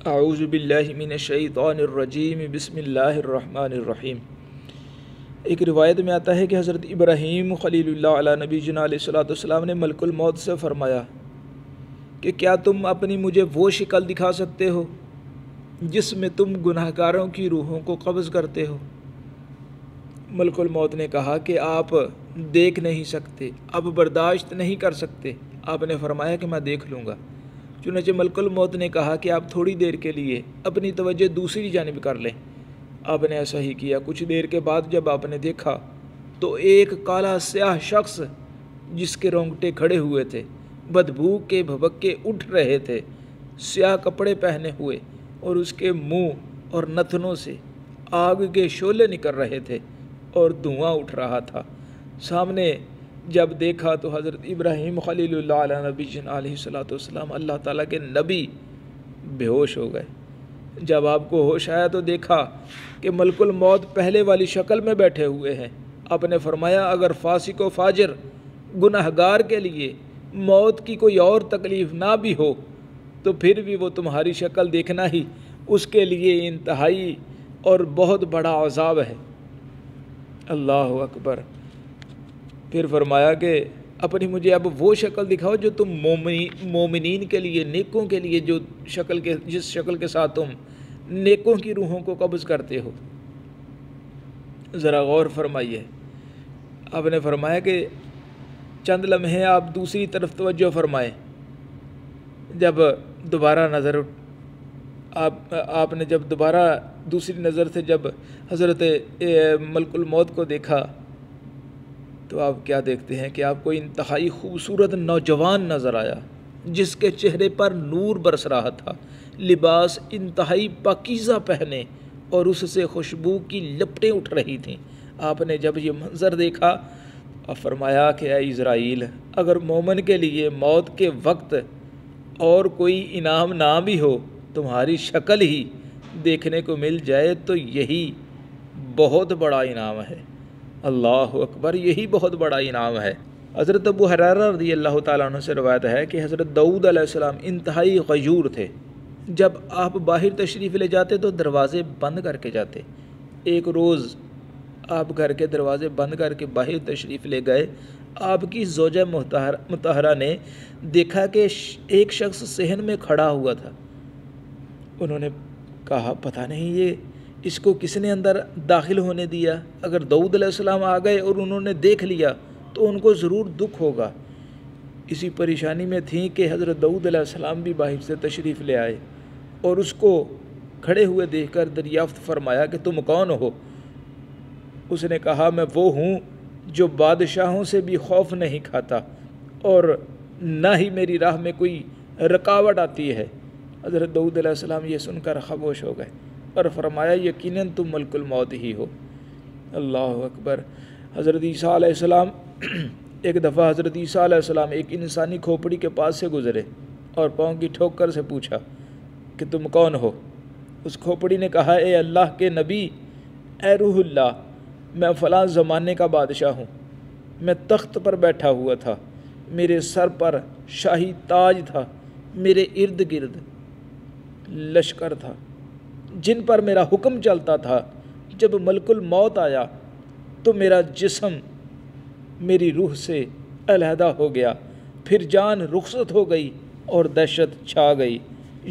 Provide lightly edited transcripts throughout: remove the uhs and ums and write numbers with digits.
اعوذ باللہ من الشیطان الرجیم بسم اللہ الرحمن الرحیم۔ ایک روایت میں آتا ہے کہ حضرت ابراہیم خلیل اللہ علیہ نبی جنا علیہ الصلوۃ والسلام نے ملک الموت سے فرمایا کہ کیا تم اپنی مجھے وہ شکل دکھا سکتے ہو جس میں تم گناہ گاروں کی روحوں کو قبض کرتے ہو؟ ملک الموت نے کہا کہ آپ دیکھ نہیں سکتے، اب برداشت نہیں کر سکتے۔ آپ نے فرمایا کہ میں دیکھ لوں گا۔ چنانچہ ملک الموت نے کہا کہ آپ تھوڑی دیر کے لیے اپنی توجہ دوسری جانب کر لیں۔ آپ نے ایسا ہی کیا۔ کچھ دیر کے بعد جب آپ نے دیکھا تو ایک کالا سیاہ شخص جس کے رونگٹے کھڑے ہوئے تھے، بدبو کے بھبکے اٹھ رہے تھے، سیاہ کپڑے پہنے ہوئے، اور اس کے منہ اور نتنوں سے آگ کے شعلے نکل رہے تھے اور دھواں اٹھ رہا تھا۔ سامنے جب دیکھا تو حضرت ابراہیم خلیل اللہ علیہ نبی جن علیہ الصلوۃ والسلام اللہ تعالیٰ کے نبی بے ہوش ہو گئے۔ جب آپ کو ہوش آیا تو دیکھا کہ ملک الموت پہلے والی شکل میں بیٹھے ہوئے ہیں۔ آپ نے فرمایا اگر فاسق و فاجر گناہ گار کے لیے موت کی کوئی اور تکلیف نہ بھی ہو تو پھر بھی وہ تمہاری شکل دیکھنا ہی اس کے لیے انتہائی اور بہت بڑا عذاب ہے۔ اللہ اکبر۔ پھر فرمایا کہ اپنی مجھے اب وہ شکل دکھاؤ جو تم مومنین کے لیے، نیکوں کے لیے، جس شکل کے ساتھ تم نیکوں کی روحوں کو قبض کرتے ہو۔ ذرا غور فرمائیے۔ آپ نے فرمایا کہ چند لمحے آپ دوسری طرف توجہ فرمائیں۔ جب دوبارہ آپ نے جب دوبارہ دوسری نظر سے جب حضرت ملک الموت کو دیکھا تو آپ کیا دیکھتے ہیں کہ آپ کو انتہائی خوبصورت نوجوان نظر آیا جس کے چہرے پر نور برس رہا تھا، لباس انتہائی پاکیزہ پہنے اور اس سے خوشبو کی لپٹیں اٹھ رہی تھیں۔ آپ نے جب یہ منظر دیکھا اور فرمایا کہ اے اسرائیل، اگر مومن کے لیے موت کے وقت اور کوئی انعام نہ بھی ہو، تمہاری شکل ہی دیکھنے کو مل جائے تو یہی بہت بڑا انعام ہے۔ اللہ اکبر، یہی بہت بڑا انعام ہے۔ حضرت ابو ہریرہ رضی اللہ تعالیٰ عنہ سے روایت ہے کہ حضرت داؤد علیہ السلام انتہائی غیور تھے۔ جب آپ باہر تشریف لے جاتے تو دروازے بند کر کے جاتے۔ ایک روز آپ گھر کے دروازے بند کر کے باہر تشریف لے گئے۔ آپ کی زوجہ مطہرہ نے دیکھا کہ ایک شخص صحن میں کھڑا ہوا تھا۔ انہوں نے کہا پتہ نہیں یہ اس کو کس نے اندر داخل ہونے دیا؟ اگر داؤد علیہ السلام آ گئے اور انہوں نے دیکھ لیا تو ان کو ضرور دکھ ہوگا۔ اسی پریشانی میں تھیں کہ حضرت داؤد علیہ السلام بھی باہر سے تشریف لے آئے اور اس کو کھڑے ہوئے دیکھ کر دریافت فرمایا کہ تم کون ہو؟ اس نے کہا میں وہ ہوں جو بادشاہوں سے بھی خوف نہیں کھاتا اور نہ ہی میری راہ میں کوئی رکاوٹ آتی ہے۔ حضرت داؤد علیہ السلام یہ سن کر خاموش ہو گئے اور فرمایا یقیناً تم ملک الموت ہی ہو۔ اللہ اکبر۔ حضرت عیسیٰ علیہ السلام ایک دفعہ حضرت عیسیٰ علیہ السلام ایک انسانی کھوپڑی کے پاس سے گزرے اور پاؤں کی ٹھوکر سے پوچھا کہ تم کون ہو؟ اس کھوپڑی نے کہا اے اللہ کے نبی، اے روح اللہ، میں فلاں زمانے کا بادشاہ ہوں۔ میں تخت پر بیٹھا ہوا تھا، میرے سر پر شاہی تاج تھا، میرے ارد گرد لشکر تھا جن پر میرا حکم چلتا تھا۔ جب ملک الموت آیا تو میرا جسم میری روح سے علیحدہ ہو گیا، پھر جان رخصت ہو گئی اور دہشت چھا گئی۔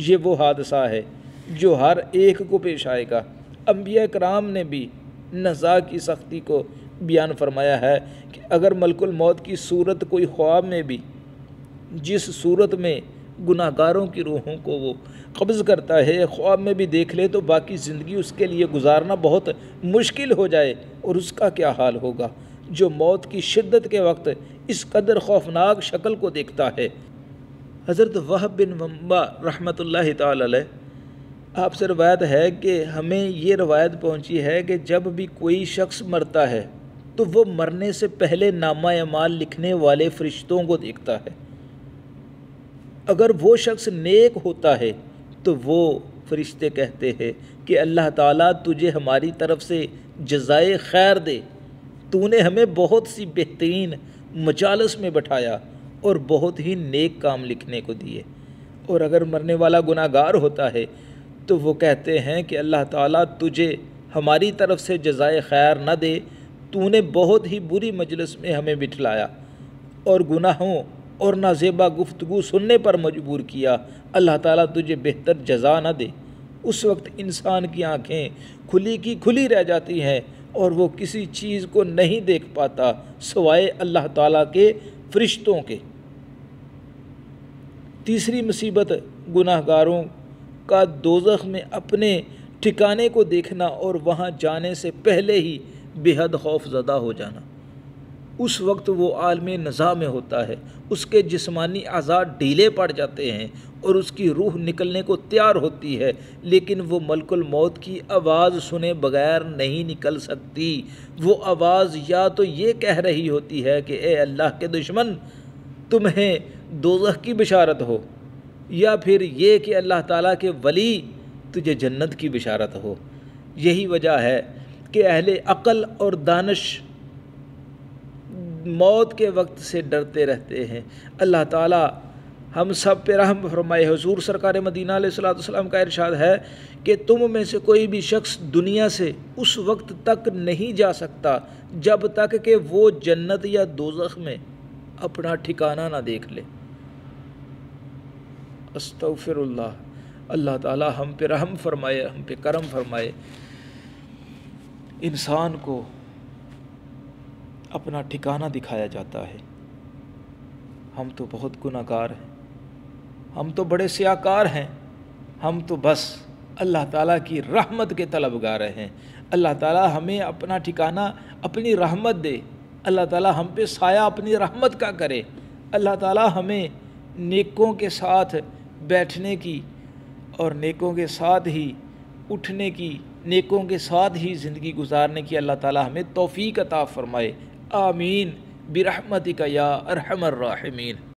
یہ وہ حادثہ ہے جو ہر ایک کو پیش آئے گا۔ انبیاء کرام نے بھی نزاع کی سختی کو بیان فرمایا ہے کہ اگر ملک الموت کی صورت کوئی خواب میں بھی، جس صورت میں گناہ گاروں کی روحوں کو وہ قبض کرتا ہے، خواب میں بھی دیکھ لے تو باقی زندگی اس کے لیے گزارنا بہت مشکل ہو جائے، اور اس کا کیا حال ہوگا جو موت کی شدت کے وقت اس قدر خوفناک شکل کو دیکھتا ہے۔ حضرت وہب بن منبع رحمۃ اللہ تعالی علیہ آپ سے روایت ہے کہ ہمیں یہ روایت پہنچی ہے کہ جب بھی کوئی شخص مرتا ہے تو وہ مرنے سے پہلے نامہ اعمال لکھنے والے فرشتوں کو دیکھتا ہے۔ اگر وہ شخص نیک ہوتا ہے تو وہ فرشتے کہتے ہیں کہ اللہ تعالیٰ تجھے ہماری طرف سے جزائے خیر دے، تو نے ہمیں بہت سی بہترین مجالس میں بٹھایا اور بہت ہی نیک کام لکھنے کو دیے۔ اور اگر مرنے والا گناہ گار ہوتا ہے تو وہ کہتے ہیں کہ اللہ تعالیٰ تجھے ہماری طرف سے جزائے خیر نہ دے، تو نے بہت ہی بری مجلس میں ہمیں بٹھلایا اور گناہوں اور نازیبا گفتگو سننے پر مجبور کیا، اللہ تعالیٰ تجھے بہتر جزا نہ دے۔ اس وقت انسان کی آنکھیں کھلی کی کھلی رہ جاتی ہیں اور وہ کسی چیز کو نہیں دیکھ پاتا سوائے اللہ تعالیٰ کے فرشتوں کے۔ تیسری مصیبت گناہ گاروں کا دوزخ میں اپنے ٹھکانے کو دیکھنا اور وہاں جانے سے پہلے ہی بے حد خوف زدہ ہو جانا۔ اس وقت وہ عالم نزاع میں ہوتا ہے، اس کے جسمانی اعضاء ڈھیلے پڑ جاتے ہیں اور اس کی روح نکلنے کو تیار ہوتی ہے، لیکن وہ ملک الموت کی آواز سنے بغیر نہیں نکل سکتی۔ وہ آواز یا تو یہ کہہ رہی ہوتی ہے کہ اے اللہ کے دشمن، تمہیں دوزخ کی بشارت ہو، یا پھر یہ کہ اللہ تعالیٰ کے ولی تجھے جنت کی بشارت ہو۔ یہی وجہ ہے کہ اہل عقل اور دانش موت کے وقت سے ڈرتے رہتے ہیں۔ اللہ تعالیٰ ہم سب پہ رحم فرمائے۔ حضور سرکار مدینہ علیہ الصلوۃ والسلام کا ارشاد ہے کہ تم میں سے کوئی بھی شخص دنیا سے اس وقت تک نہیں جا سکتا جب تک کہ وہ جنت یا دوزخ میں اپنا ٹھکانہ نہ دیکھ لے۔ استغفر اللہ۔ اللہ تعالیٰ ہم پہ رحم فرمائے، ہم پہ کرم فرمائے۔ انسان کو اپنا ٹھکانہ دکھایا جاتا ہے۔ ہم تو بہت گناہ گار ہیں، ہم تو بڑے سیاکار ہیں، ہم تو بس اللہ تعالیٰ کی رحمت کے طلبگار ہیں۔ اللہ تعالیٰ ہمیں اپنا ٹھکانہ اپنی رحمت دے، اللہ تعالیٰ ہم پہ سایہ اپنی رحمت کا کرے، اللہ تعالیٰ ہمیں نیکوں کے ساتھ بیٹھنے کی اور نیکوں کے ساتھ ہی اٹھنے کی، نیکوں کے ساتھ ہی زندگی گزارنے کی اللہ تعالیٰ ہمیں توفیق عطا فرمائے۔ آمین برحمتک یا ارحم الراحمین۔